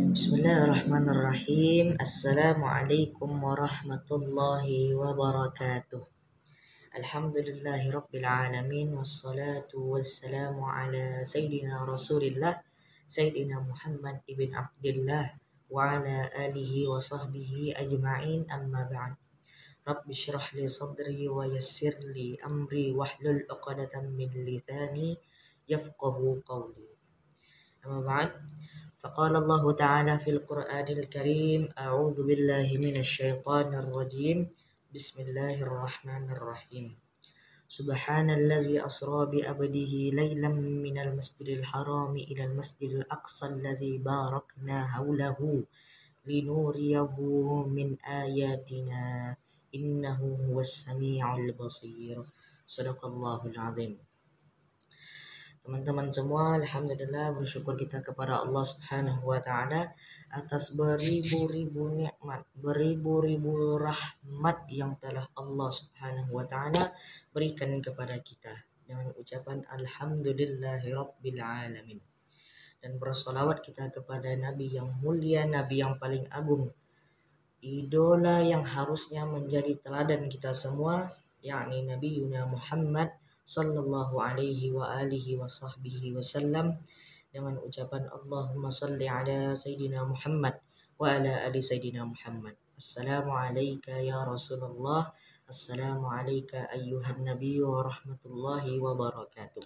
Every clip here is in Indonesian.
Bismillahirrahmanirrahim. Assalamualaikum warahmatullahi wabarakatuh. Alhamdulillahi rabbil alamin. Wassalatu wassalamu ala Sayyidina Rasulillah Sayyidina Muhammad ibn Abdullah wa ala alihi wa sahbihi ajma'in, amma ba'd. Rabbi syrah li sadri wa yassir li amri wahlul 'uqdatam min lisani yafqahu qawli. Amma ba'd. فقال الله تعالى في القرآن الكريم: أعوذ بالله من الشيطان الرجيم بسم الله الرحمن الرحيم سبحان الذي أسرى بعبده ليلا من المسجد الحرام إلى المسجد الأقصى الذي باركنا حوله لنريه من آياتنا إنه هو السميع البصير. صدق الله العظيم. Teman-teman semua, alhamdulillah bersyukur kita kepada Allah Subhanahu wa taala atas beribu-ribu nikmat, beribu-ribu rahmat yang telah Allah Subhanahu wa taala berikan kepada kita dengan ucapan alhamdulillahirabbil alamin. Dan bersolawat kita kepada Nabi yang mulia, Nabi yang paling agung, idola yang harusnya menjadi teladan kita semua, yakni Nabi Yuna Muhammad sallallahu alaihi wa alihi wa sahbihi wasallam, dengan ucapan Allahumma salli ala Sayyidina Muhammad wa ala ali Sayyidina Muhammad. Assalamu alayka ya Rasulullah, assalamu alayka ayyuhan nabiy wa rahmatullahi wa barakatuh.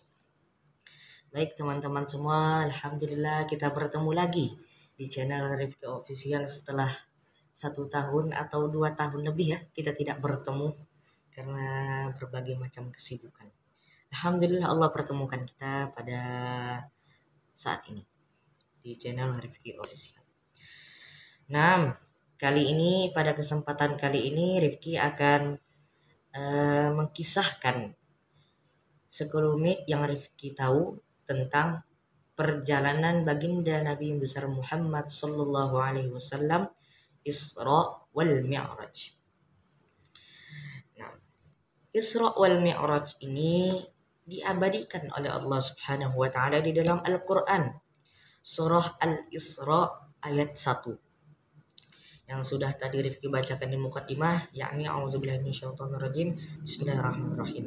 Baik teman-teman semua, alhamdulillah kita bertemu lagi di channel Rifki Official setelah 1 tahun atau 2 tahun lebih ya kita tidak bertemu karena berbagai macam kesibukan. Alhamdulillah Allah pertemukan kita pada saat ini di channel Rifki Official. Nah, pada kesempatan kali ini Rifki akan mengkisahkan sekelumit yang Rifki tahu tentang perjalanan baginda Nabi besar Muhammad sallallahu alaihi wasallam Isra wal Mi'raj. Nah, Isra wal Mi'raj ini diabadikan oleh Allah Subhanahu wa taala di dalam Al-Qur'an. Surah Al-Isra ayat 1. Yang sudah tadi Rifki bacakan di muqaddimah, yakni a'udzubillahi minasyaitonirrajim. Bismillahirrahmanirrahim.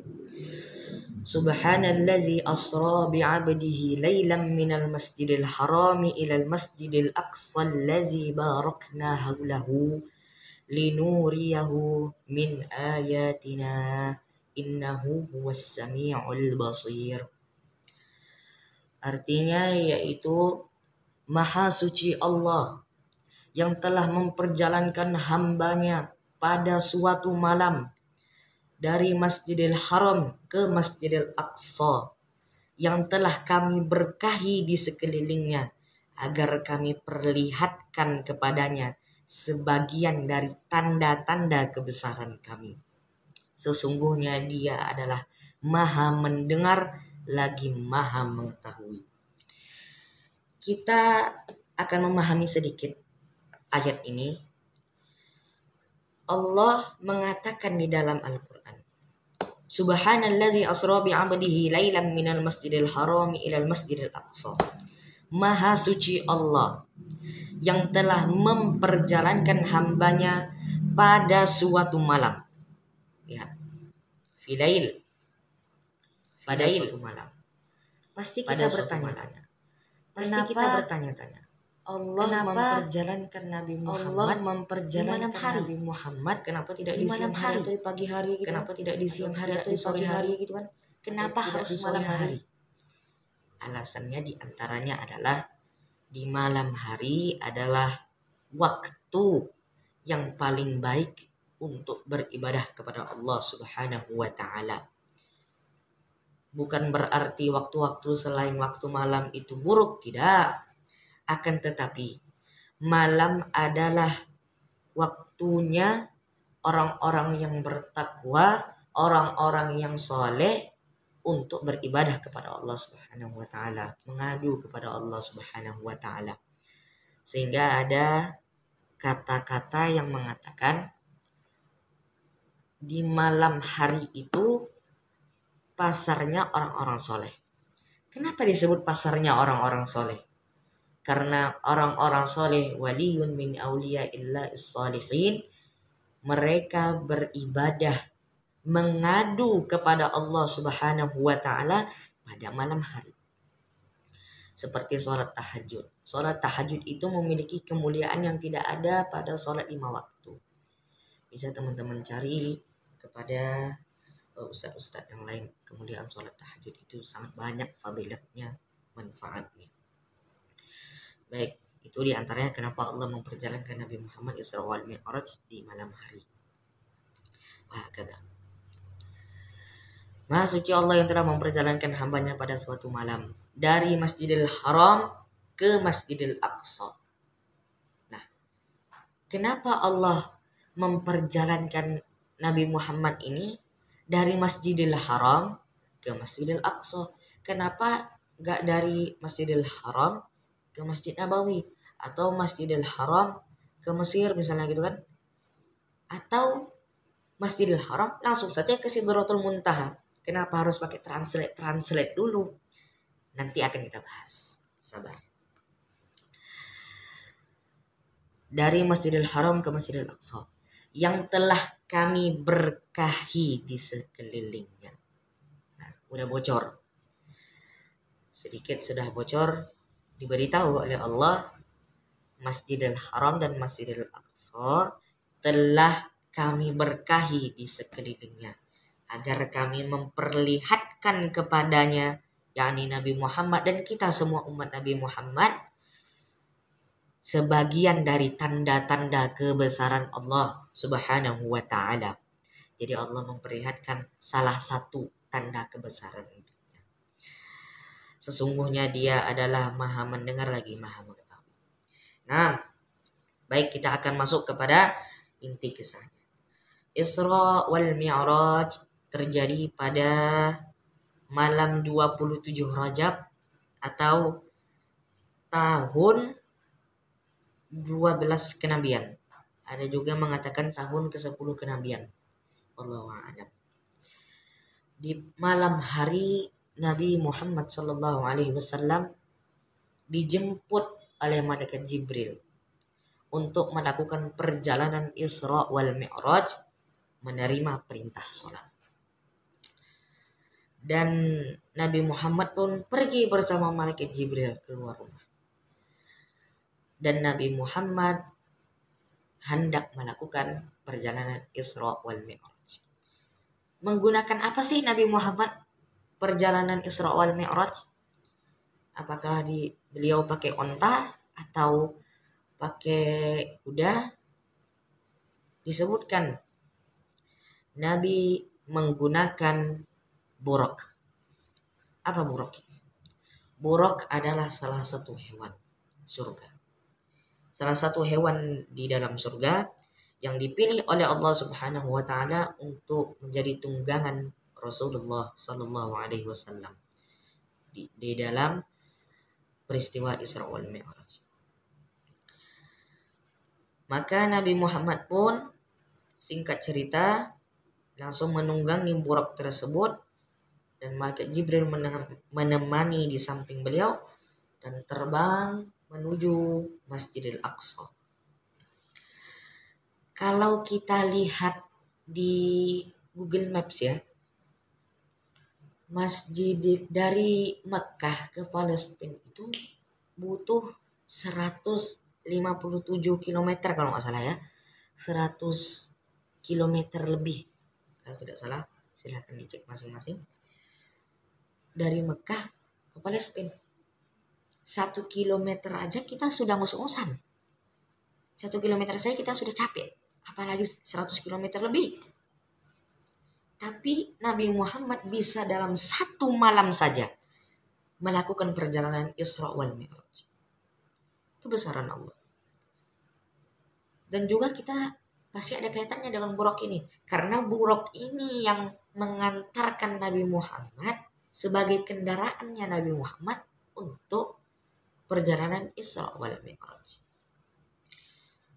Subhanallazi asra bi'abdihi lailan minal masjidil harami ilal masjidil aqsa allazi barakna haulahu linuriyahu min ayatina innahu huwas sami'ul basir. Artinya yaitu Maha suci Allah yang telah memperjalankan hambanya pada suatu malam dari Masjidil Haram ke Masjidil Aqsa yang telah kami berkahi di sekelilingnya agar kami perlihatkan kepadanya sebagian dari tanda-tanda kebesaran kami. Sesungguhnya Dia adalah Maha mendengar lagi Maha mengetahui. Kita akan memahami sedikit ayat ini. Allah mengatakan di dalam Al-Quran, Subhanallazi asra bi'abdihi lailan minal masjidil harami ilal masjidil aqsa. Maha suci Allah yang telah memperjalankan hambanya pada suatu malam. Ya, filail, pada suatu malam. Pasti kita bertanya-tanya. Allah memperjalankan Nabi Muhammad kenapa tidak di siang hari atau di pagi hari gitu? Kenapa tidak di siang hari atau di sore hari gitu kan? Kenapa harus di malam hari? Alasannya diantaranya adalah di malam hari adalah waktu yang paling baik untuk beribadah kepada Allah Subhanahu wa taala. Bukan berarti waktu-waktu selain waktu malam itu buruk, tidak. Akan tetapi malam adalah waktunya orang-orang yang bertakwa, orang-orang yang soleh untuk beribadah kepada Allah Subhanahu wa taala, mengadu kepada Allah Subhanahu wa taala. Sehingga ada kata-kata yang mengatakan di malam hari itu pasarnya orang-orang soleh. Kenapa disebut pasarnya orang-orang soleh? Karena orang-orang soleh waliyun min awliya illa is-salihin, mereka beribadah mengadu kepada Allah Subhanahu wa taala pada malam hari. Seperti sholat tahajud. Sholat tahajud itu memiliki kemuliaan yang tidak ada pada sholat 5 waktu. Bisa teman-teman cari kepada ustaz-ustaz yang lain. Kemuliaan sholat tahajud itu sangat banyak fadilatnya, manfaatnya. Baik, itu diantaranya kenapa Allah memperjalankan Nabi Muhammad Isra wal Mi'raj di malam hari. Wah, kata. Maha suci Allah yang telah memperjalankan hambanya pada suatu malam dari Masjidil Haram ke Masjidil Aqsa. Nah, kenapa Allah memperjalankan Nabi Muhammad ini dari Masjidil Haram ke Masjidil Aqsa? Kenapa gak dari Masjidil Haram ke Masjid Nabawi atau Masjidil Haram ke Mesir misalnya gitu kan? Atau Masjidil Haram langsung saja ke Sidratul Muntaha. Kenapa harus pakai translate dulu? Nanti akan kita bahas. Sabar. Dari Masjidil Haram ke Masjidil Aqsa yang telah kami berkahi di sekelilingnya. Nah, udah bocor. Sedikit sudah bocor, diberitahu oleh Allah, Masjidil Haram dan Masjidil Aqsa telah kami berkahi di sekelilingnya agar kami memperlihatkan kepadanya, yakni Nabi Muhammad dan kita semua umat Nabi Muhammad, sebagian dari tanda-tanda kebesaran Allah Subhanahu wa taala. Jadi Allah memperlihatkan salah satu tanda kebesaran itu. Sesungguhnya Dia adalah Maha mendengar lagi Maha mengetahui. Nah, baik, kita akan masuk kepada inti kisahnya. Isra wal Mi'raj terjadi pada malam 27 Rajab atau tahun 12 kenabian. Ada juga mengatakan tahun ke-10 kenabian. Wallahu a'lam. Di malam hari Nabi Muhammad sallallahu alaihi wasallam dijemput oleh malaikat Jibril untuk melakukan perjalanan Isra wal Mi'raj, menerima perintah sholat. Dan Nabi Muhammad pun pergi bersama malaikat Jibril keluar rumah. Dan Nabi Muhammad hendak melakukan perjalanan Isra wal Mi'raj. Menggunakan apa sih Nabi Muhammad perjalanan Isra wal Mi'raj? Apakah beliau pakai onta atau pakai kuda? Disebutkan Nabi menggunakan buraq. Apa buraq? Buraq adalah salah satu hewan surga. Salah satu hewan di dalam surga yang dipilih oleh Allah Subhanahu wa taala untuk menjadi tunggangan Rasulullah sallallahu alaihi wasallam di dalam peristiwa Isra wal Mi'raj. Maka Nabi Muhammad pun singkat cerita langsung menunggangi buraq tersebut dan malaikat Jibril menemani di samping beliau dan terbang menuju Masjidil Aqsa. Kalau kita lihat di Google Maps ya, masjid dari Mekah ke Palestina itu butuh 157 km kalau nggak salah ya. 100 km lebih. Kalau tidak salah, silahkan dicek masing-masing. Dari Mekah ke Palestina. 1 kilometer aja kita sudah ngos-ngosan. 1 kilometer saja kita sudah capek. Apalagi 100 kilometer lebih. Tapi Nabi Muhammad bisa dalam 1 malam saja melakukan perjalanan Isra wal Mi'raj. Kebesaran Allah. Dan juga kita pasti ada kaitannya dengan buraq ini. Karena buraq ini yang mengantarkan Nabi Muhammad sebagai kendaraannya Nabi Muhammad untuk perjalanan Isra wal Mi'raj.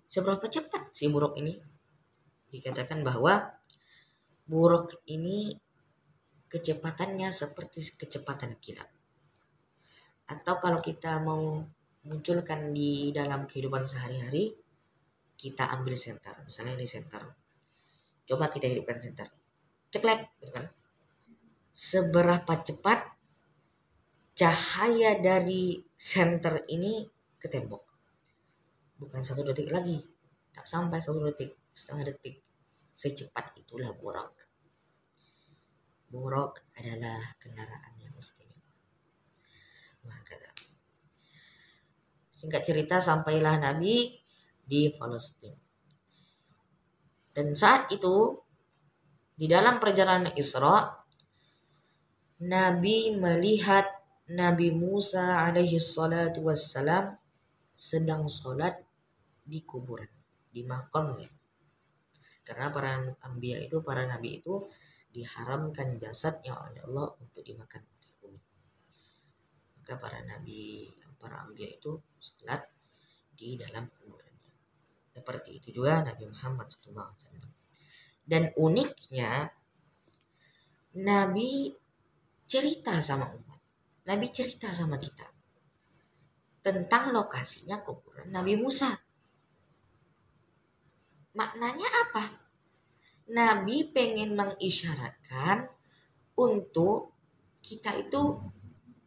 Seberapa cepat si buraq ini? Dikatakan bahwa buraq ini kecepatannya seperti kecepatan kilat. Atau kalau kita mau munculkan di dalam kehidupan sehari-hari, kita ambil senter. Misalnya ini senter. Coba kita hidupkan senter. Ceklek, gitu kan. Seberapa cepat cahaya dari senter ini ke tembok? Bukan 1 detik lagi. Tak sampai 1 detik, setengah detik. Secepat itulah buraq. Buraq adalah kendaraan yang istimewa. Maka singkat cerita, sampailah Nabi di Palestina. Dan saat itu di dalam perjalanan Isra, Nabi melihat Nabi Musa alaihi salatu wassalam sedang sholat di kuburan, di makamnya. Karena para nabi itu diharamkan jasadnya oleh Allah untuk dimakan oleh bumi. Maka para anbiya itu sholat di dalam kuburannya. Seperti itu juga Nabi Muhammad SAW. Dan uniknya, Nabi cerita sama umat. Nabi cerita sama kita tentang lokasinya kuburan Nabi Musa. Maknanya apa? Nabi pengen mengisyaratkan untuk kita itu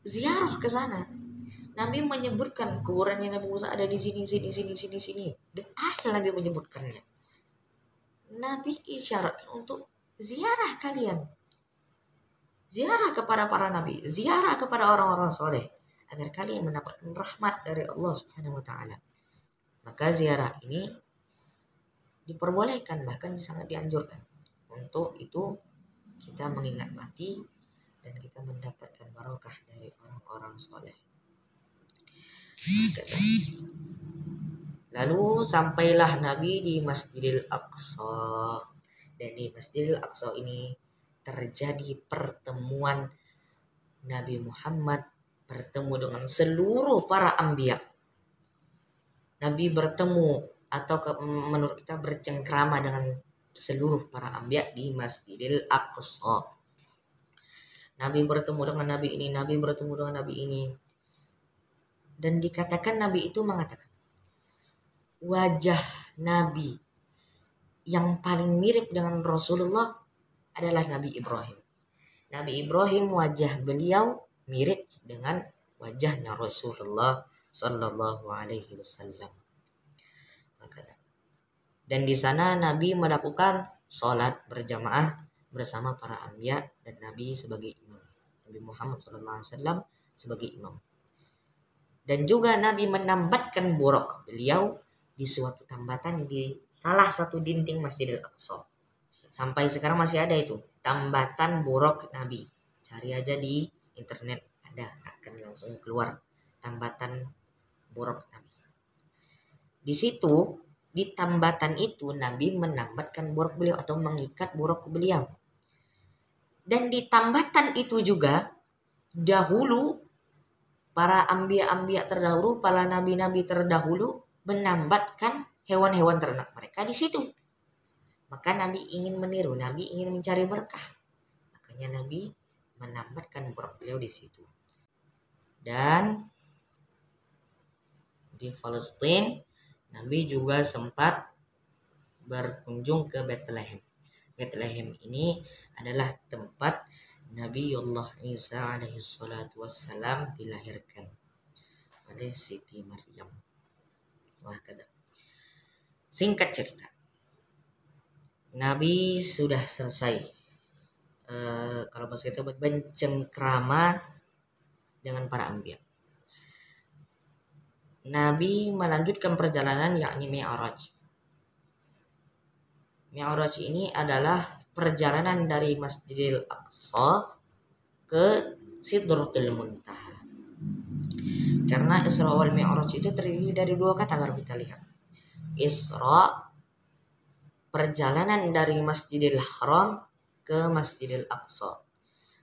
ziarah ke sana. Nabi menyebutkan kuburannya Nabi Musa ada di sini. Detail Nabi menyebutkannya. Nabi isyaratkan untuk ziarah kalian. Ziarah kepada para nabi, ziarah kepada orang-orang soleh, agar kalian mendapatkan rahmat dari Allah Subhanahu wa taala. Maka ziarah ini diperbolehkan, bahkan sangat dianjurkan. Untuk itu kita mengingat mati dan kita mendapatkan barokah dari orang-orang soleh. Lalu sampailah Nabi di Masjidil Aqsa. Dan di Masjidil Aqsa ini terjadi pertemuan Nabi Muhammad bertemu dengan seluruh para anbiya. Nabi bertemu atau menurut kita bercengkrama dengan seluruh para anbiya di Masjidil Aqsa. Nabi bertemu dengan Nabi ini, Nabi bertemu dengan Nabi ini. Dan dikatakan Nabi itu mengatakan, wajah Nabi yang paling mirip dengan Rasulullah adalah Nabi Ibrahim. Nabi Ibrahim, wajah beliau mirip dengan wajahnya Rasulullah Sallallahu Alaihi Wasallam. Dan di sana Nabi melakukan sholat berjamaah bersama para anbiya dan Nabi sebagai imam. Nabi Muhammad Sallallahu Alaihi Wasallam sebagai imam. Dan juga Nabi menambatkan buraq beliau di suatu tambatan di salah satu dinding Masjidil Aqsa. Sampai sekarang masih ada itu, tambatan buraq Nabi. Cari aja di internet, ada, akan langsung keluar tambatan buraq Nabi. Di situ, di tambatan itu Nabi menambatkan buraq beliau atau mengikat buraq beliau. Dan di tambatan itu juga dahulu para anbiya terdahulu, para nabi-nabi terdahulu menambatkan hewan-hewan ternak mereka di situ. Maka Nabi ingin meniru, Nabi ingin mencari berkah. Makanya Nabi menambatkan buraq beliau di situ. Dan di Palestina, Nabi juga sempat berkunjung ke Bethlehem. Bethlehem ini adalah tempat Nabiullah Isa alaihi salatu wassalam dilahirkan oleh Siti Maryam. Wah, kata. Singkat cerita, Nabi sudah selesai kalau bahasa kita bercengkrama dengan para anbiya. Nabi melanjutkan perjalanan, yakni Mi'raj. Mi'raj ini adalah perjalanan dari Masjidil Aqsa ke Sidratul Muntaha. Karena Isra wal Mi'raj itu terdiri dari 2 kata kalau kita lihat. Isra, perjalanan dari Masjidil Haram ke Masjidil Aqsa.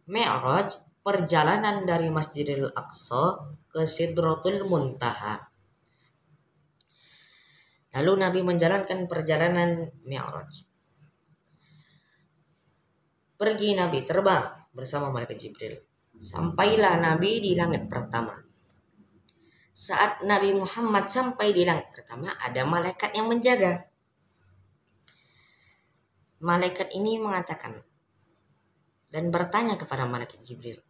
Mi'raj, perjalanan dari Masjidil Aqsa ke Sidratul Muntaha. Lalu Nabi menjalankan perjalanan Mi'raj. Pergi Nabi terbang bersama malaikat Jibril. Sampailah Nabi di langit pertama. Saat Nabi Muhammad sampai di langit pertama, ada malaikat yang menjaga. Malaikat ini mengatakan dan bertanya kepada malaikat Jibril,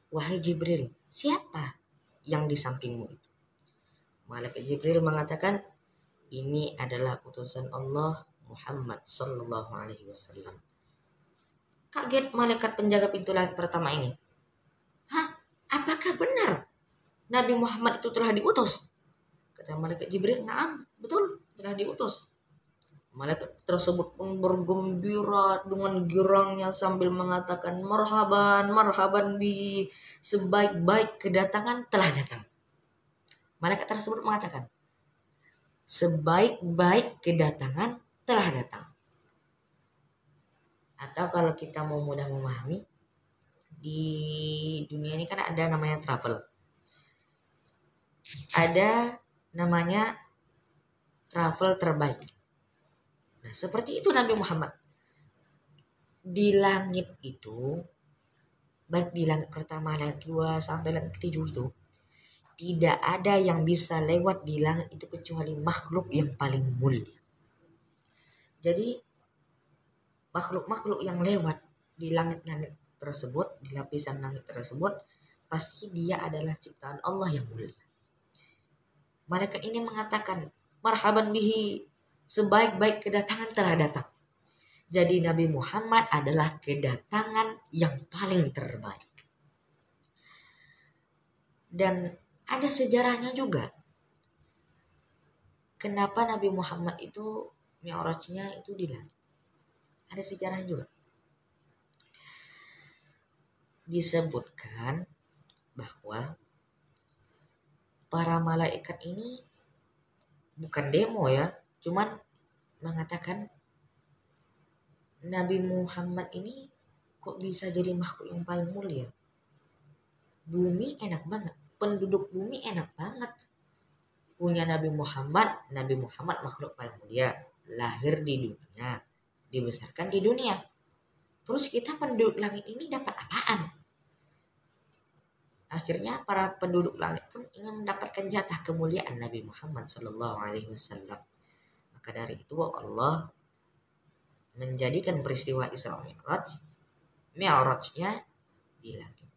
"Wahai Jibril, siapa yang di sampingmu itu?" Malaikat Jibril mengatakan, "Ini adalah utusan Allah Muhammad Sallallahu Alaihi Wasallam." Kaget malaikat penjaga pintu langit pertama ini. "Hah? Apakah benar Nabi Muhammad itu telah diutus?" Kata malaikat Jibril, "Naam, betul, telah diutus." Malaikat tersebut pun bergembira dengan girangnya sambil mengatakan, "Marhaban, marhaban bi, sebaik-baik kedatangan telah datang." Malaikat tersebut mengatakan, "Sebaik-baik kedatangan telah datang." Atau kalau kita mau mudah memahami, di dunia ini kan ada namanya travel. Ada namanya travel terbaik. Nah, seperti itu Nabi Muhammad. Di langit itu, baik di langit pertama, langit kedua, sampai langit ketujuh itu, tidak ada yang bisa lewat di langit itu kecuali makhluk yang paling mulia. Jadi, makhluk-makhluk yang lewat di langit-langit tersebut, di lapisan langit tersebut, pasti dia adalah ciptaan Allah yang mulia. Malaikat ini mengatakan, "Marhaban bihi, sebaik-baik kedatangan telah datang." Jadi Nabi Muhammad adalah kedatangan yang paling terbaik. Dan ada sejarahnya juga. Kenapa Nabi Muhammad itu mi'rajnya itu di langit? Ada sejarahnya juga. Disebutkan bahwa para malaikat ini bukan demo ya, cuman mengatakan Nabi Muhammad ini kok bisa jadi makhluk yang paling mulia. Bumi enak banget, penduduk bumi enak banget. Punya Nabi Muhammad makhluk paling mulia, lahir di dunia, dibesarkan di dunia. Terus kita penduduk langit ini dapat apaan? Akhirnya para penduduk langit pun ingin mendapatkan jatah kemuliaan Nabi Muhammad Sallallahu Alaihi Wasallam. Maka dari itu Allah menjadikan peristiwa Isra Mi'rajnya di langit.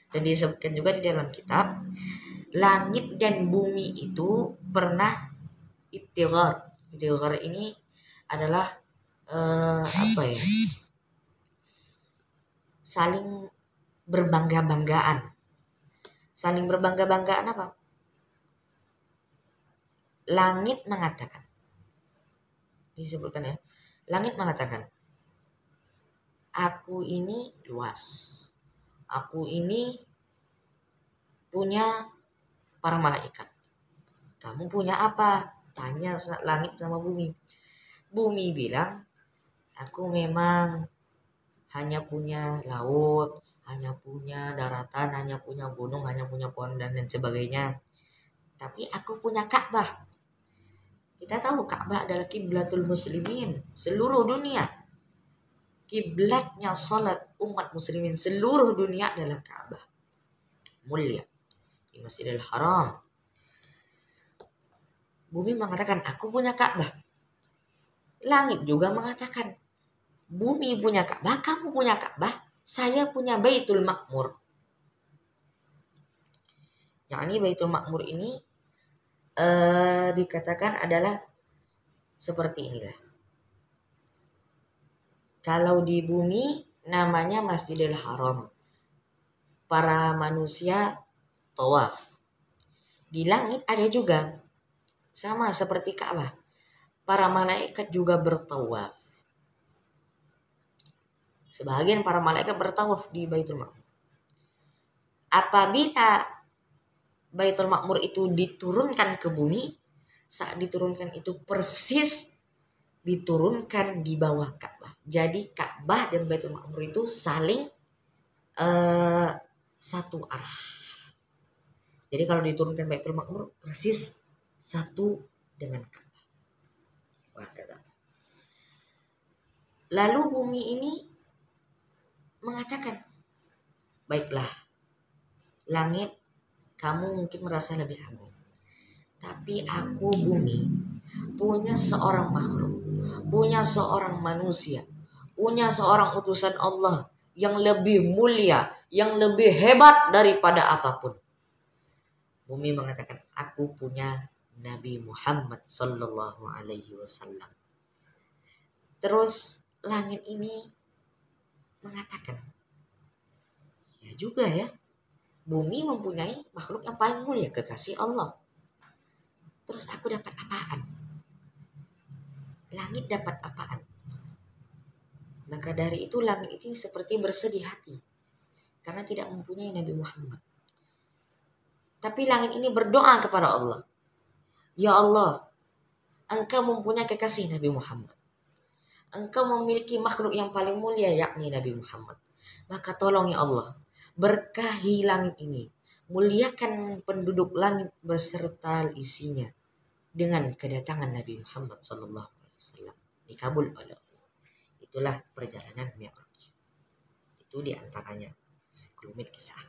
Dan disebutkan juga di dalam kitab, langit dan bumi itu pernah ibtighar. Ibtighar ini adalah apa ya? Saling berbangga-banggaan. Saling berbangga-banggaan apa? Langit mengatakan, disebutkan ya, langit mengatakan, "Aku ini luas. Aku ini punya para malaikat. Kamu punya apa?" Tanya langit sama bumi. Bumi bilang, "Aku memang hanya punya laut, hanya punya daratan, hanya punya gunung, hanya punya pohon dan lain sebagainya. Tapi aku punya Ka'bah." Kita tahu Ka'bah adalah kiblatul muslimin seluruh dunia. Kiblatnya salat umat muslimin seluruh dunia adalah Ka'bah. Mulia di Masjidil Haram. Bumi mengatakan, "Aku punya Ka'bah." Langit juga mengatakan, "Bumi punya Ka'bah, kamu punya Ka'bah, saya punya Baitul Ma'mur." Yakni Baitul Ma'mur ini dikatakan adalah seperti inilah. Kalau di bumi namanya Masjidil Haram. Para manusia tawaf. Di langit ada juga. Sama seperti Ka'bah. Para malaikat juga bertawaf. Sebagian para malaikat bertawaf di Baitul Ma'mur. Apabila Baitul Ma'mur itu diturunkan ke bumi, saat diturunkan itu persis diturunkan di bawah Ka'bah. Jadi Ka'bah dan Baitul Ma'mur itu saling satu arah. Jadi kalau diturunkan Baitul Ma'mur persis satu dengan Ka'bah. Wah, kata. Lalu bumi ini mengatakan, "Baiklah, langit kamu mungkin merasa lebih agung. Tapi aku bumi punya seorang makhluk, punya seorang manusia, punya seorang utusan Allah yang lebih mulia, yang lebih hebat daripada apapun. Bumi mengatakan, aku punya Nabi Muhammad Sallallahu Alaihi Wasallam. Terus langit ini mengatakan, ya juga ya, bumi mempunyai makhluk yang paling mulia, kekasih Allah. Terus aku dapat apaan? Langit dapat apaan? Maka dari itu langit ini seperti bersedih hati karena tidak mempunyai Nabi Muhammad. Tapi langit ini berdoa kepada Allah. Ya Allah, Engkau mempunyai kekasih Nabi Muhammad. Engkau memiliki makhluk yang paling mulia yakni Nabi Muhammad. Maka tolong ya Allah, berkahi langit ini. Muliakan penduduk langit beserta isinya dengan kedatangan Nabi Muhammad SAW. Dikabul oleh Allah. Itulah perjalanan Mi'raj. Itu diantaranya sekelumit kisah.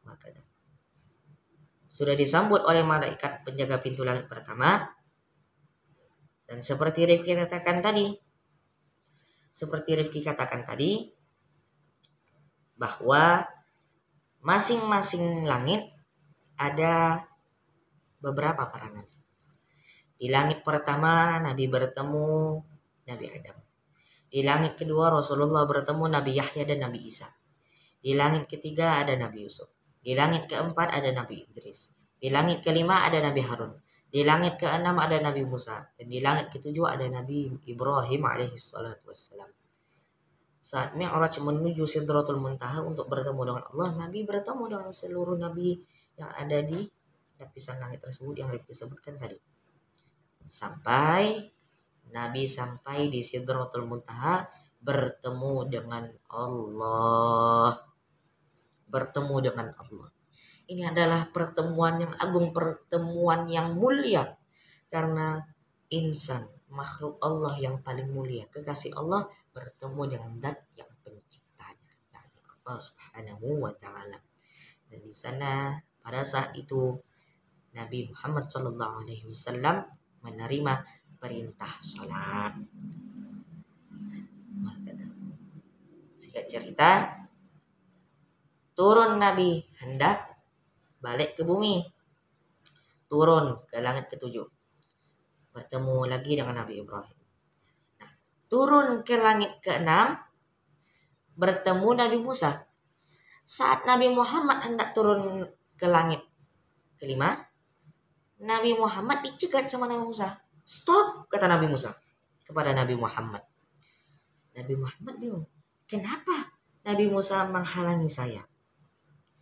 Maka sudah disambut oleh malaikat penjaga pintu langit pertama. Dan seperti Rifki katakan tadi, bahwa masing-masing langit ada beberapa para nabi. Di langit pertama Nabi bertemu Nabi Adam. Di langit kedua Rasulullah bertemu Nabi Yahya dan Nabi Isa. Di langit ketiga ada Nabi Yusuf. Di langit keempat ada Nabi Idris. Di langit kelima ada Nabi Harun. Di langit keenam ada Nabi Musa. Dan di langit ketujuh ada Nabi Ibrahim alaihissalatu wassalam. Saat Mi'raj menuju Sidratul Muntaha untuk bertemu dengan Allah, Nabi bertemu dengan seluruh Nabi yang ada di lapisan langit tersebut yang disebutkan tadi. Sampai Nabi sampai di Sidratul Muntaha bertemu dengan Allah. Bertemu dengan Allah. Ini adalah pertemuan yang agung, pertemuan yang mulia. Karena insan, makhluk Allah yang paling mulia, kekasih Allah, bertemu dengan zat yang penciptanya, yakni Allah Subhanahu wa taala. Dan di sana pada saat itu Nabi Muhammad sallallahu alaihi wasallam menerima perintah salat. Singkat cerita, turun Nabi hendak balik ke bumi, turun ke langit ketujuh, bertemu lagi dengan Nabi Ibrahim. Nah, turun ke langit keenam, bertemu Nabi Musa. Saat Nabi Muhammad hendak turun ke langit kelima, Nabi Muhammad dicegat sama Nabi Musa. Stop, kata Nabi Musa kepada Nabi Muhammad. Nabi Muhammad bingung, kenapa Nabi Musa menghalangi saya?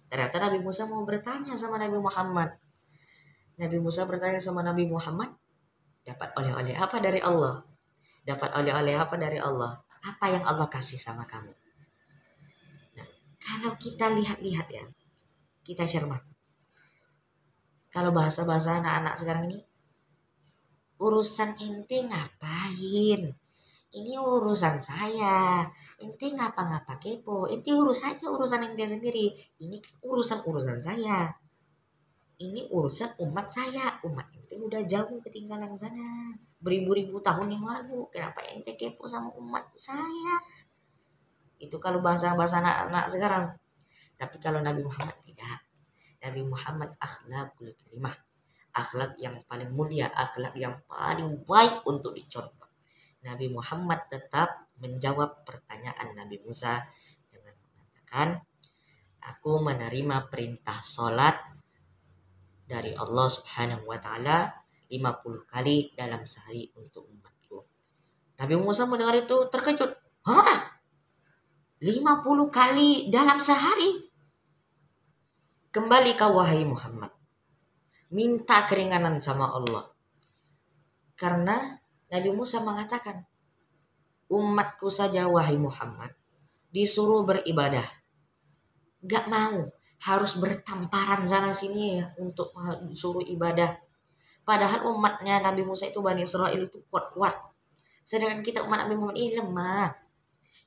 Ternyata Nabi Musa mau bertanya sama Nabi Muhammad. Nabi Musa bertanya sama Nabi Muhammad, dapat oleh-oleh apa dari Allah? Dapat oleh-oleh apa dari Allah? Apa yang Allah kasih sama kamu? Nah, kalau kita lihat-lihat ya, kita cermat. Kalau bahasa-bahasa anak-anak sekarang ini, urusan ente ngapain? Ini urusan saya. Ente ngapa-ngapa kepo. Ente urus saja urusan ente sendiri. Ini urusan saya. Ini urusan umat saya. Umat ente udah jauh ketinggalan sana. Beribu-ribu tahun yang lalu. Kenapa ente kepo sama umat saya? Itu kalau bahasa-bahasa anak-anak sekarang. Tapi kalau Nabi Muhammad tidak. Nabi Muhammad akhlakul karimah. Akhlak yang paling mulia. Akhlak yang paling baik untuk dicontoh. Nabi Muhammad tetap menjawab pertanyaan Nabi Musa dengan mengatakan, aku menerima perintah sholat dari Allah Subhanahu wa taala 50 kali dalam sehari untuk umatku. Nabi Musa mendengar itu terkejut. Hah? 50 kali dalam sehari? Kembali kau wahai Muhammad. Minta keringanan sama Allah. Karena Nabi Musa mengatakan, umatku saja wahai Muhammad disuruh beribadah. Gak mau, harus bertamparan sana sini ya untuk suruh ibadah. Padahal umatnya Nabi Musa itu Bani Israel itu kuat-kuat. Sedangkan kita umat Nabi Muhammad ini lemah.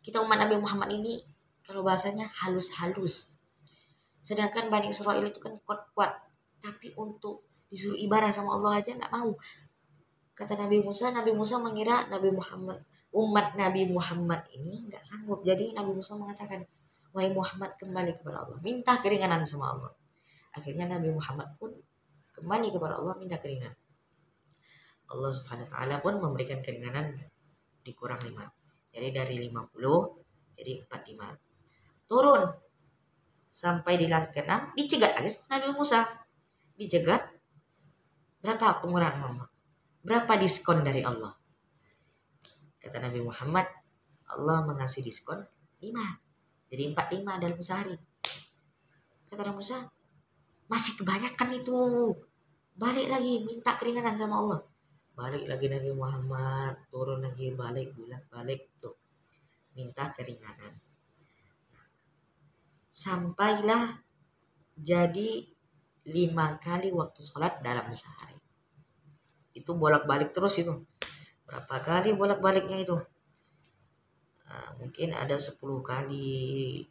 Kita umat Nabi Muhammad ini kalau bahasanya halus-halus. Sedangkan Bani Israel itu kan kuat-kuat, tapi untuk disuruh ibadah sama Allah aja nggak mau. Kata Nabi Musa mengira Nabi Muhammad, umat Nabi Muhammad ini nggak sanggup. Jadi Nabi Musa mengatakan, wahai Muhammad, kembali kepada Allah, minta keringanan sama Allah. Akhirnya Nabi Muhammad pun kembali kepada Allah, minta keringanan. Allah Subhanahu wa taala pun memberikan keringanan dikurang 5. Jadi dari 50 jadi 45. Turun sampai di langit ke-6, dicegat lagi Nabi Musa. Dicegat, berapa pengurangan Allah? Berapa diskon dari Allah? Kata Nabi Muhammad, Allah mengasih diskon 5. Jadi 45 dalam sehari. Kata Nabi Musa, masih kebanyakan itu. Balik lagi, minta keringanan sama Allah. Balik lagi Nabi Muhammad, turun lagi, balik tuh, minta keringanan. Sampailah jadi 5 kali waktu sholat dalam sehari. Itu bolak-balik terus itu. Berapa kali bolak-baliknya itu? Mungkin ada 10 kali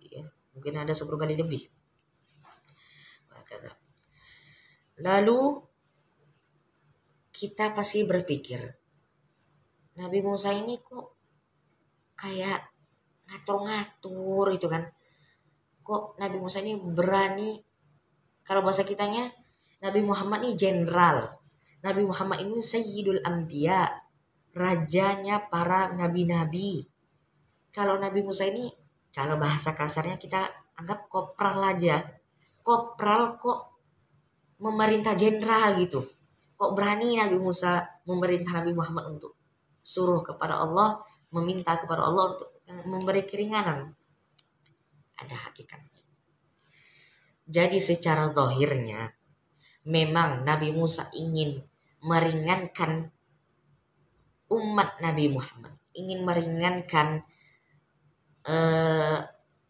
ya. Mungkin ada 10 kali lebih. Lalu kita pasti berpikir, Nabi Musa ini kok kayak ngatur-ngatur itu kan. Kok Nabi Musa ini berani, kalau bahasa kitanya Nabi Muhammad ini jenderal. Nabi Muhammad ini Sayyidul Anbiya, rajanya para nabi-nabi. Kalau Nabi Musa ini, kalau bahasa kasarnya kita anggap kopral aja. Kopral kok memerintah jenderal gitu. Kok berani Nabi Musa memerintah Nabi Muhammad untuk suruh kepada Allah, meminta kepada Allah untuk memberi keringanan. Ada hakikatnya. Jadi secara zahirnya memang Nabi Musa ingin meringankan umat Nabi Muhammad, ingin meringankan,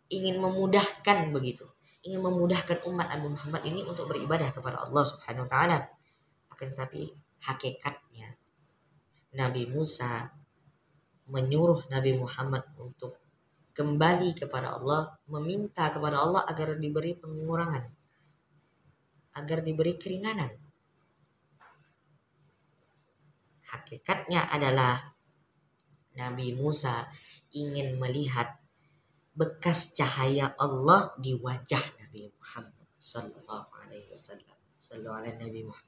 ingin memudahkan begitu, ingin memudahkan umat Nabi Muhammad ini untuk beribadah kepada Allah Subhanahu wa taala. Akan tetapi hakikatnya Nabi Musa menyuruh Nabi Muhammad untuk kembali kepada Allah, meminta kepada Allah agar diberi pengurangan, agar diberi keringanan. Hakikatnya adalah Nabi Musa ingin melihat bekas cahaya Allah di wajah Nabi Muhammad sallallahu alaihi wasallam. Sallallahu alaihi Nabi Muhammad.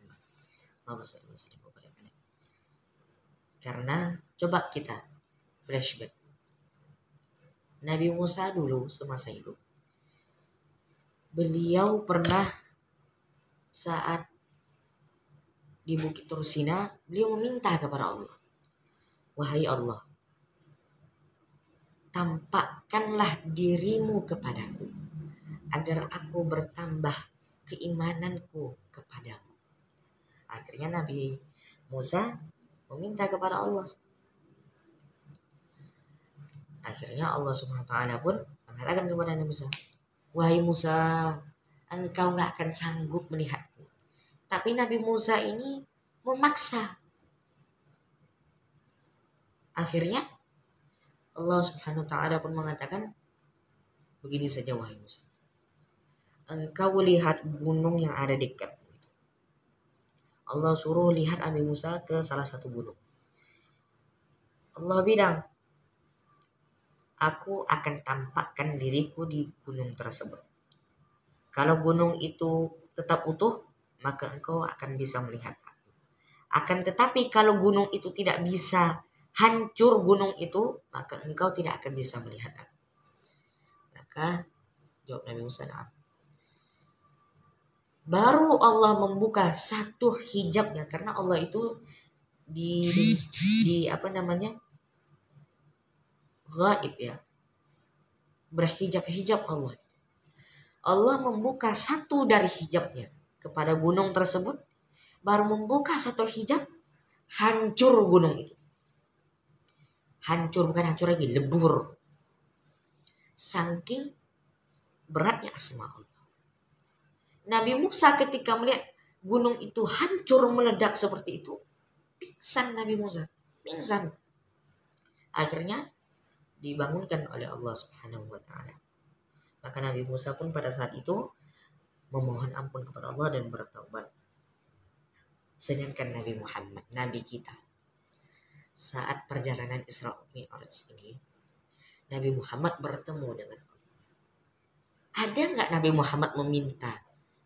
Karena coba kita flashback. Nabi Musa dulu semasa hidup, beliau pernah saat di Bukit Tursina, beliau meminta kepada Allah, wahai Allah, tampakkanlah dirimu kepadaku agar aku bertambah keimananku kepadamu. Akhirnya Nabi Musa meminta kepada Allah. Akhirnya Allah Subhanahu wa taala pun mengatakan kepada Nabi Musa, wahai Musa, engkau gak akan sanggup melihatku. Tapi Nabi Musa ini memaksa. Akhirnya Allah Subhanahu wa taala pun mengatakan, begini saja wahai Musa, engkau lihat gunung yang ada dekat. Allah suruh lihat Nabi Musa ke salah satu gunung. Allah bilang, aku akan tampakkan diriku di gunung tersebut. Kalau gunung itu tetap utuh, maka engkau akan bisa melihat aku. Akan tetapi kalau gunung itu tidak bisa hancur gunung itu, maka engkau tidak akan bisa melihat aku. Maka jawab Nabi Musa, nah. Baru Allah membuka satu hijabnya, karena Allah itu di gaib ya, berhijab-hijab Allah. Allah membuka satu dari hijabnya kepada gunung tersebut, baru membuka satu hijab, hancur gunung itu. Hancur, bukan hancur lagi, lebur. Saking beratnya asma Allah. Nabi Musa ketika melihat gunung itu hancur meledak seperti itu, pingsan Nabi Musa, pingsan. Akhirnya dibangunkan oleh Allah Subhanahu wa taala. Maka Nabi Musa pun pada saat itu memohon ampun kepada Allah dan bertaubat. Sedangkan Nabi Muhammad, Nabi kita, saat perjalanan Isra Mi'raj ini, Nabi Muhammad bertemu dengan Allah. Ada nggak Nabi Muhammad meminta,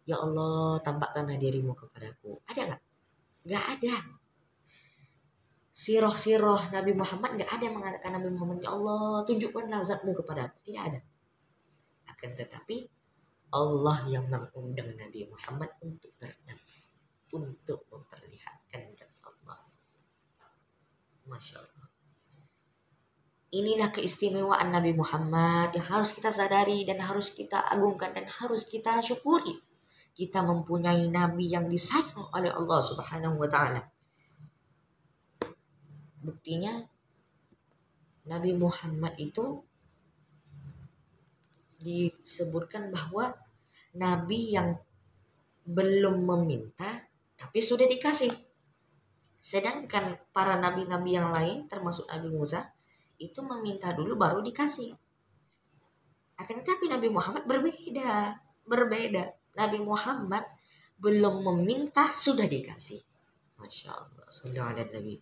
ya Allah tampakkanlah dirimu kepadaku? Ada nggak? Nggak ada. Siroh Nabi Muhammad nggak ada yang mengatakan Nabi Muhammad, ya Allah tunjukkanlah zatmu kepadaku. Tidak ada. Akan tetapi Allah yang mengundang Nabi Muhammad untuk bertemu, untuk memperlihatkan zat Allah. Masya Allah. Inilah keistimewaan Nabi Muhammad yang harus kita sadari dan harus kita agungkan dan harus kita syukuri. Kita mempunyai Nabi yang disayang oleh Allah Subhanahu wa Ta'ala. Buktinya Nabi Muhammad itu disebutkan bahwa Nabi yang belum meminta tapi sudah dikasih. Sedangkan para nabi-nabi yang lain termasuk Nabi Musa itu meminta dulu baru dikasih. Akan tetapi Nabi Muhammad berbeda. Nabi Muhammad belum meminta sudah dikasih. Masya Allah. Sallallahu alaihi Nabi.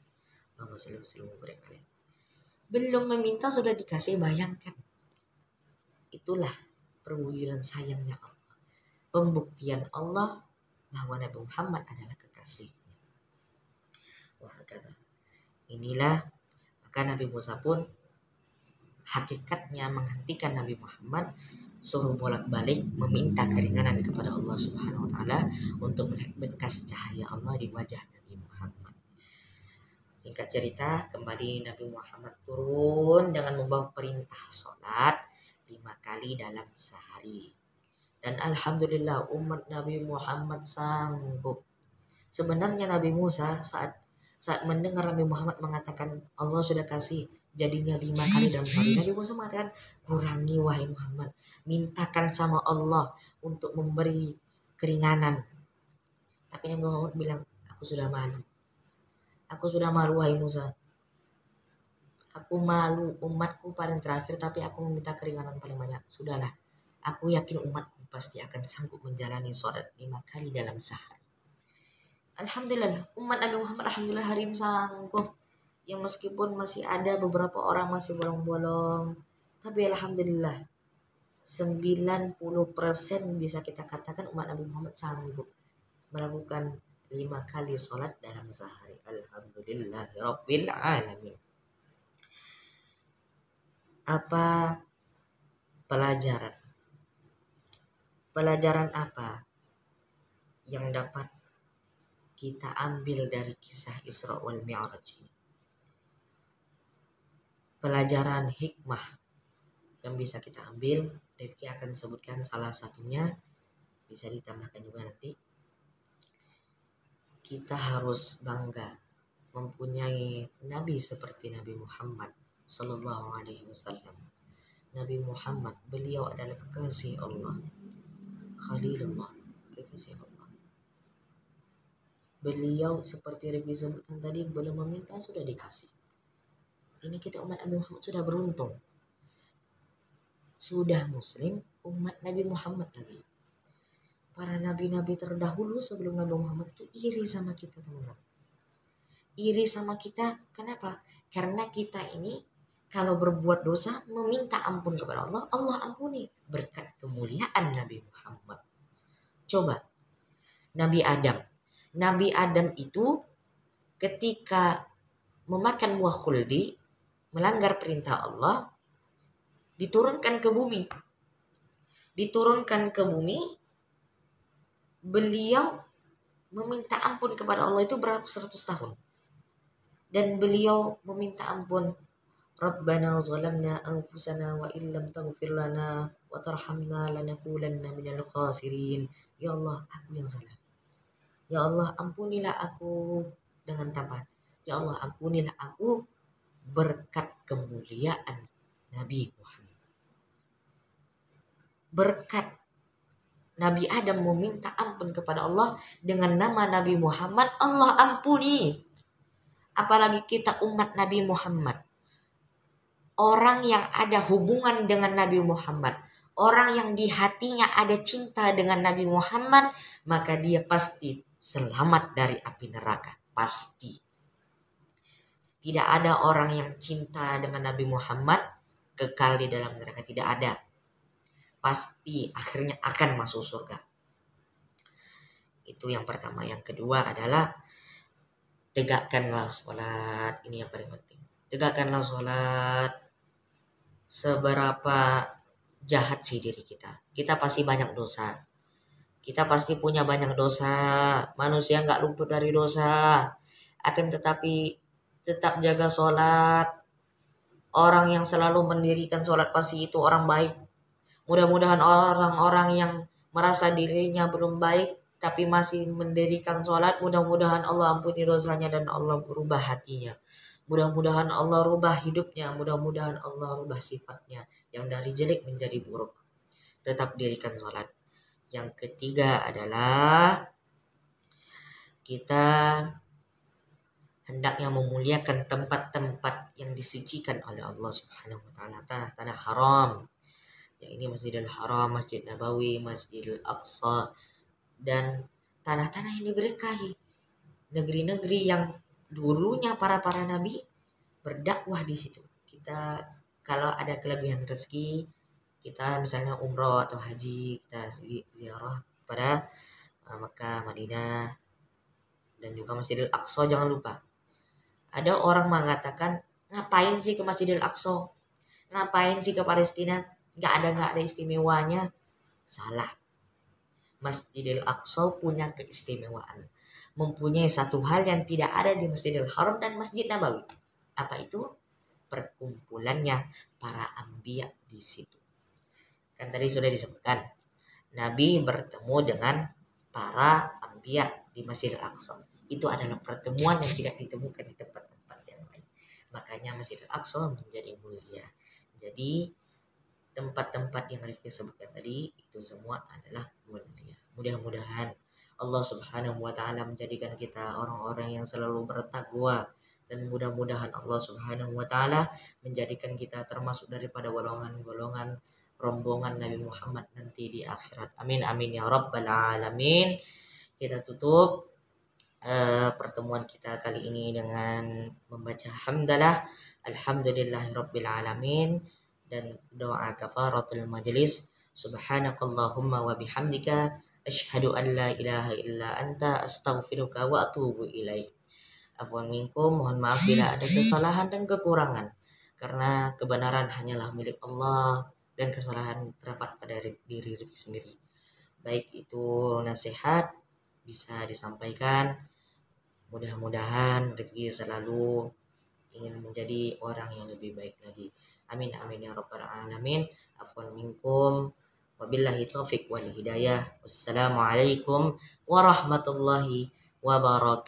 Belum meminta sudah dikasih, bayangkan. Itulah perwujudan sayangnya Allah. Pembuktian Allah bahwa Nabi Muhammad adalah kekasihnya. Wah, inilah maka Nabi Musa pun hakikatnya menghentikan Nabi Muhammad, suruh bolak-balik meminta keringanan kepada Allah Subhanahu wa Ta'ala untuk melihat bekas cahaya Allah di wajah Nabi Muhammad. Singkat cerita, kembali Nabi Muhammad turun dengan membawa perintah sholat 5 kali dalam sehari. Dan alhamdulillah umat Nabi Muhammad sanggup. Sebenarnya Nabi Musa saat mendengar Nabi Muhammad mengatakan Allah sudah kasih jadinya 5 kali dalam sehari, Nabi Musa mengatakan, kurangi wahai Muhammad, mintakan sama Allah untuk memberi keringanan. Tapi Nabi Muhammad bilang, aku sudah malu wahai Musa. Aku malu, umatku paling terakhir tapi aku meminta keringanan paling banyak. Sudahlah, aku yakin umatku pasti akan sanggup menjalani sholat 5 kali dalam sehari. Alhamdulillah, umat Nabi Muhammad alhamdulillah hari ini sanggup. Yang meskipun masih ada beberapa orang masih bolong-bolong, tapi alhamdulillah 90% bisa kita katakan umat Nabi Muhammad sanggup melakukan 5 kali sholat dalam sehari. Alhamdulillahirabbil alamin. Apa pelajaran? Pelajaran apa yang dapat kita ambil dari kisah Isra wal Mi'raj ini? Pelajaran hikmah yang bisa kita ambil, Rifki akan sebutkan salah satunya, bisa ditambahkan juga nanti. Kita harus bangga mempunyai nabi seperti Nabi Muhammad sallallahu alaihi wasallam. Nabi Muhammad, beliau adalah kekasih Allah, Khalilullah, kekasih Allah. Beliau seperti Rifki sebutkan tadi, belum meminta sudah dikasih. Ini kita umat Nabi Muhammad sudah beruntung, sudah muslim, umat Nabi Muhammad lagi. Para nabi-nabi terdahulu sebelum Nabi Muhammad itu iri sama kita, teman-teman. Iri sama kita, kenapa? Karena kita ini kalau berbuat dosa meminta ampun kepada Allah, Allah ampuni berkat kemuliaan Nabi Muhammad. Coba Nabi Adam itu ketika memakan buah khuldi, melanggar perintah Allah, diturunkan ke bumi. Beliau meminta ampun kepada Allah itu beratus-ratus tahun. Dan beliau meminta ampun, Rabbana zalamna anfusana wa illam taghfir lana wa tarhamna lanakunanna minal khasirin. Ya Allah, aku yang salah. Ya Allah, ampunilah aku dengan tambahan. Ya Allah, ampunilah aku berkat kemuliaan Nabi Muhammad. Berkat Nabi Adam meminta ampun kepada Allah dengan nama Nabi Muhammad, Allah ampuni. Apalagi kita umat Nabi Muhammad, orang yang ada hubungan dengan Nabi Muhammad, Orang yang di hatinya ada cinta dengan Nabi Muhammad, maka dia pasti selamat dari api neraka. Pasti. Tidak ada orang yang cinta dengan Nabi Muhammad kekal di dalam neraka. Tidak ada. Pasti akhirnya akan masuk surga. Itu yang pertama. Yang kedua adalah tegakkanlah sholat. Ini yang paling penting. Tegakkanlah sholat. Seberapa jahat sih diri kita. Kita pasti banyak dosa. Kita pasti punya banyak dosa. Manusia nggak luput dari dosa. Akan tetapi tetap jaga sholat. Orang yang selalu mendirikan sholat pasti itu orang baik. Mudah-mudahan orang-orang yang merasa dirinya belum baik tapi masih mendirikan sholat, mudah-mudahan Allah ampuni dosanya dan Allah berubah hatinya. Mudah-mudahan Allah rubah hidupnya, mudah-mudahan Allah rubah sifatnya yang dari jelek menjadi buruk. Tetap dirikan sholat. Yang ketiga adalah kita hendaknya memuliakan tempat-tempat yang disucikan oleh Allah Subhanahu wa taala, tanah-tanah haram. Ya, ini Masjidil Haram, Masjid Nabawi, Masjidil Aqsa, dan tanah-tanah yang diberkahi. Negeri-negeri yang dulunya para nabi berdakwah di situ. Kita kalau ada kelebihan rezeki, kita misalnya umroh atau haji, kita ziarah pada Mekah, Madinah, dan juga Masjidil Aqsa jangan lupa. Ada orang mengatakan, ngapain sih ke Masjidil Aqsa? Ngapain sih ke Palestina? Nggak ada istimewanya. Salah. Masjidil Aqsa punya keistimewaan. Mempunyai satu hal yang tidak ada di Masjidil Haram dan Masjid Nabawi. Apa itu? Perkumpulannya para anbiya di situ. Kan tadi sudah disebutkan. Nabi bertemu dengan para anbiya di Masjidil Aqsa. Itu adalah pertemuan yang tidak ditemukan di tempat-tempat yang lain. Makanya Masjidil Aqsa menjadi mulia. Jadi tempat-tempat yang Rifki sebutkan tadi itu semua adalah mulia. Mudah-mudahan Allah Subhanahu wa taala menjadikan kita orang-orang yang selalu bertakwa, dan mudah-mudahan Allah Subhanahu wa taala menjadikan kita termasuk daripada golongan-golongan rombongan Nabi Muhammad nanti di akhirat. Amin amin ya rabbal alamin. Kita tutup pertemuan kita kali ini dengan membaca hamdalah alhamdulillahirabbil alamin dan doa kafaratul majlis. Subhanakallahumma wa bihamdika asyhadu an la ilaha illa anta astaghfiruka wa atubu ilaih. Afwan minkum, mohon maaf bila ada kesalahan dan kekurangan, karena kebenaran hanyalah milik Allah dan kesalahan terdapat pada diri Rifki sendiri. Baik itu nasihat bisa disampaikan. Mudah-mudahan Rifki selalu ingin menjadi orang yang lebih baik lagi. Amin amin ya rabbal alamin. Afwan minkum. Wabillahi taufik wal hidayah. Wassalamualaikum warahmatullahi wabarakatuh.